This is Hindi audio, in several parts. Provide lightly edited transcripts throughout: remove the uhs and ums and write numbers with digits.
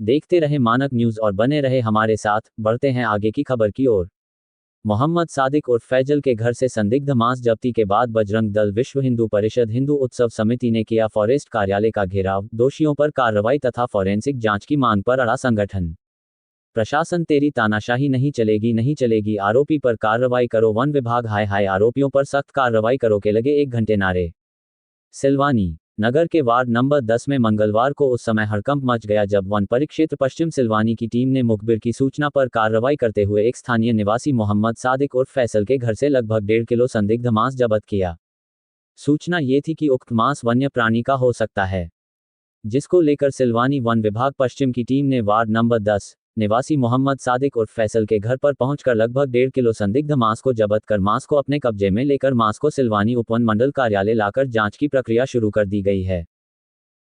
देखते रहे मानक न्यूज़ और बने रहे हमारे साथ। बढ़ते हैं आगे की खबर की ओर। मोहम्मद सादिक उर्फ फैजल के घर से संदिग्ध मांस जब्ती के बाद बजरंग दल, विश्व हिंदू परिषद, हिंदू उत्सव समिति ने किया फॉरेस्ट कार्यालय का घेराव। दोषियों पर कार्रवाई तथा फॉरेंसिक जांच की मांग पर अड़ा संगठन। प्रशासन तेरी तानाशाही नहीं चलेगी, नहीं चलेगी, आरोपी पर कार्रवाई करो वन विभाग, हाय हाय, आरोपियों पर सख्त कार्रवाई करो के लगे 1 घंटे नारे। सिलवानी नगर के वार्ड नंबर 10 में मंगलवार को उस समय हड़कंप मच गया जब वन परिक्षेत्र पश्चिम सिलवानी की टीम ने मुखबिर की सूचना पर कार्रवाई करते हुए एक स्थानीय निवासी मोहम्मद सादिक उर्फ फैसल के घर से लगभग 1.5 किलो संदिग्ध मांस जब्त किया। सूचना ये थी कि उक्त मांस वन्य प्राणी का हो सकता है, जिसको लेकर सिलवानी वन विभाग पश्चिम की टीम ने वार्ड नंबर 10 निवासी मोहम्मद सादिक उर्फ फैसल के घर पर पहुंचकर लगभग 1.5 किलो संदिग्ध मांस को जब्त कर मांस को अपने कब्जे में लेकर मांस को सिलवानी उपवन मंडल कार्यालय लाकर जांच की प्रक्रिया शुरू कर दी गई है।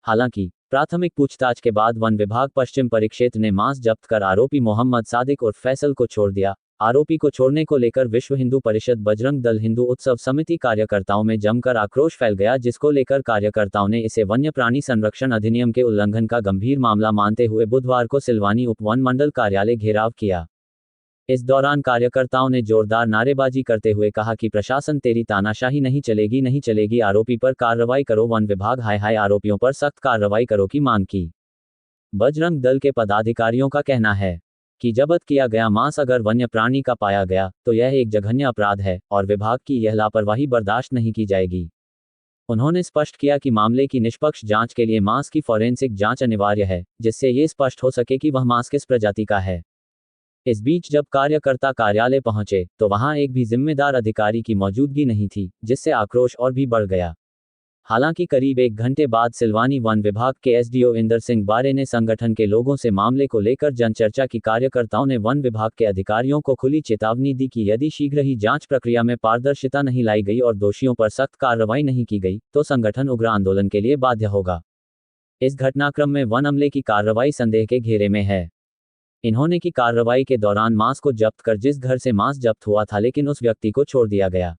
हालांकि प्राथमिक पूछताछ के बाद वन विभाग पश्चिम परिक्षेत्र ने मांस जब्त कर आरोपी मोहम्मद सादिक उर्फ फैसल को छोड़ दिया। आरोपी को छोड़ने को लेकर विश्व हिंदू परिषद, बजरंग दल, हिंदू उत्सव समिति कार्यकर्ताओं में जमकर आक्रोश फैल गया, जिसको लेकर कार्यकर्ताओं ने इसे वन्य प्राणी संरक्षण अधिनियम के उल्लंघन का गंभीर मामला मानते हुए बुधवार को सिलवानी उपवन मंडल कार्यालय घेराव किया। इस दौरान कार्यकर्ताओं ने जोरदार नारेबाजी करते हुए कहा कि प्रशासन तेरी तानाशाही नहीं चलेगी, नहीं चलेगी, आरोपी पर कार्रवाई करो वन विभाग, हाय हाय, आरोपियों पर सख्त कार्रवाई करो की मांग की। बजरंग दल के पदाधिकारियों का कहना है कि जब्त किया गया मांस अगर वन्य प्राणी का पाया गया तो यह एक जघन्य अपराध है और विभाग की यह लापरवाही बर्दाश्त नहीं की जाएगी। उन्होंने स्पष्ट किया कि मामले की निष्पक्ष जांच के लिए मांस की फॉरेंसिक जांच अनिवार्य है, जिससे ये स्पष्ट हो सके कि वह मांस किस प्रजाति का है। इस बीच जब कार्यकर्ता कार्यालय पहुंचे तो वहां एक भी जिम्मेदार अधिकारी की मौजूदगी नहीं थी, जिससे आक्रोश और भी बढ़ गया। हालांकि करीब 1 घंटे बाद सिलवानी वन विभाग के एसडीओ इंदर सिंह बारे ने संगठन के लोगों से मामले को लेकर जनचर्चा की। कार्यकर्ताओं ने वन विभाग के अधिकारियों को खुली चेतावनी दी कि यदि शीघ्र ही जांच प्रक्रिया में पारदर्शिता नहीं लाई गई और दोषियों पर सख्त कार्रवाई नहीं की गई तो संगठन उग्र आंदोलन के लिए बाध्य होगा। इस घटनाक्रम में वन अमले की कार्रवाई संदेह के घेरे में है। इन्होंने की कार्रवाई के दौरान मांस को जब्त कर जिस घर से मांस जब्त हुआ था लेकिन उस व्यक्ति को छोड़ दिया गया।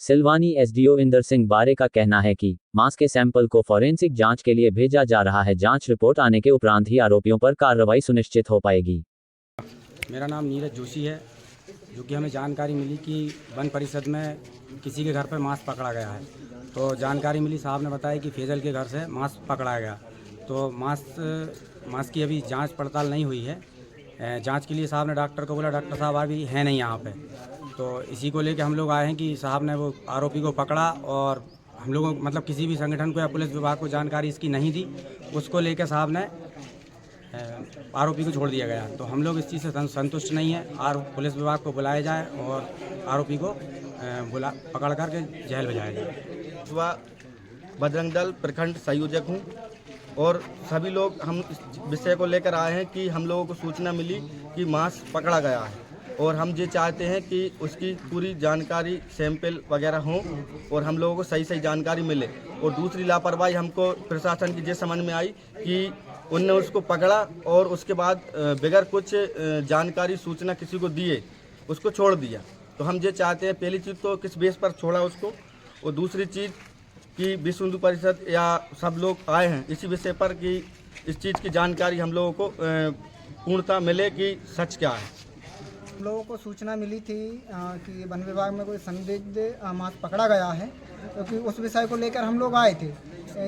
सिलवानी एसडीओ इंदर सिंह बारे का कहना है कि मांस के सैंपल को फॉरेंसिक जांच के लिए भेजा जा रहा है। जांच रिपोर्ट आने के उपरांत ही आरोपियों पर कार्रवाई सुनिश्चित हो पाएगी। मेरा नाम नीरज जोशी है। जो कि हमें जानकारी मिली कि वन परिषद में किसी के घर पर मांस पकड़ा गया है, तो जानकारी मिली, साहब ने बताया कि फैजल के घर से मांस पकड़ा गया। तो मांस की अभी जांच पड़ताल नहीं हुई है। जांच के लिए साहब ने डॉक्टर को बोला, डॉक्टर साहब अभी है नहीं यहाँ पे। तो इसी को लेकर हम लोग आए हैं कि साहब ने वो आरोपी को पकड़ा और हम लोगों मतलब किसी भी संगठन को या पुलिस विभाग को जानकारी इसकी नहीं दी, उसको लेकर साहब ने आरोपी को छोड़ दिया गया। तो हम लोग इस चीज़ से संतुष्ट नहीं है और पुलिस विभाग को बुलाया जाए और आरोपी को पकड़ करके जेल भेजाया जाए। बजरंग दल प्रखंड संयोजक हूँ और सभी लोग हम इस विषय को लेकर आए हैं कि हम लोगों को सूचना मिली कि मांस पकड़ा गया है और हम ये चाहते हैं कि उसकी पूरी जानकारी, सैंपल वगैरह हों और हम लोगों को सही सही जानकारी मिले। और दूसरी लापरवाही हमको प्रशासन की ये समझ में आई कि उनने उसको पकड़ा और उसके बाद बगैर कुछ जानकारी, सूचना किसी को दिए उसको छोड़ दिया। तो हम ये चाहते हैं, पहली चीज़ तो किस बेस पर छोड़ा उसको, और दूसरी चीज़ कि विश्व हिंदू परिषद या सब लोग आए हैं इसी विषय पर कि इस चीज़ की जानकारी हम लोगों को पूर्णतः मिले कि सच क्या है। हम लोगों को सूचना मिली थी कि वन विभाग में कोई संदिग्ध मांस पकड़ा गया है, क्योंकि उस विषय को लेकर हम लोग आए थे।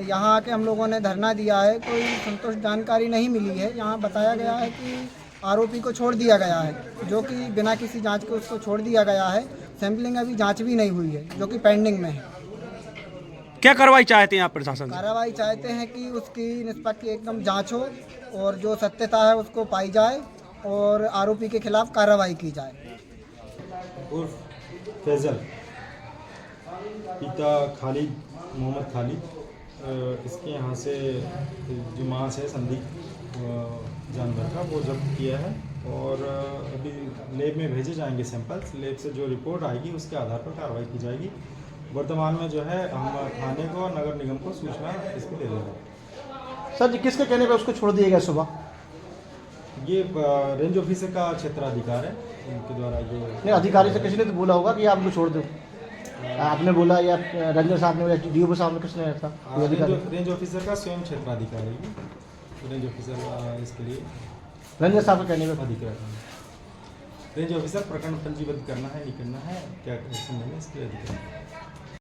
यहाँ आके हम लोगों ने धरना दिया है, कोई संतुष्ट जानकारी नहीं मिली है। यहाँ बताया गया है कि आरोपी को छोड़ दिया गया है, जो कि बिना किसी जांच के उसको छोड़ दिया गया है। सैंपलिंग अभी जांच भी नहीं हुई है, जो कि पेंडिंग में है। क्या कार्रवाई चाहते हैं आप प्रशासन? कार्रवाई चाहते हैं कि उसकी निष्पक्ष एकदम जांच हो और जो सत्यता है उसको पाई जाए और आरोपी के खिलाफ कार्रवाई की जाए। उर्फ फैजल, पिता खालिद, मोहम्मद खालिद, इसके यहाँ से जो मांस है संदिग्ध जानवर का वो जब्त किया है और अभी लैब में भेजे जाएंगे सैंपल्स। लैब से जो रिपोर्ट आएगी उसके आधार पर कार्रवाई की जाएगी। वर्तमान में जो है हम थाने को और नगर निगम को सूचना इसको दे देंगे। सर जी, किसके कहने पर उसको छोड़ दिया गया सुबह? ये रेंज ऑफिसर का क्षेत्राधिकार है, उनके द्वारा ये नहीं, अधिकारी से किसी ने तो बोला होगा कि आप उनको छोड़ दो। आपने बोला या रंजन साहब ने या डीओ साहब ने, किसने था? रेंज ऑफिसर का स्वयं क्षेत्राधिकारी है। रेंज ऑफिसर इसके लिए रंजन साहब के कहने पर अधिकृत हैं। रेंज ऑफिसर प्रकरण पंजीबद्ध करना है नहीं करना है क्या एक्शन लेंगे इसके लिए अधिकृत हैं।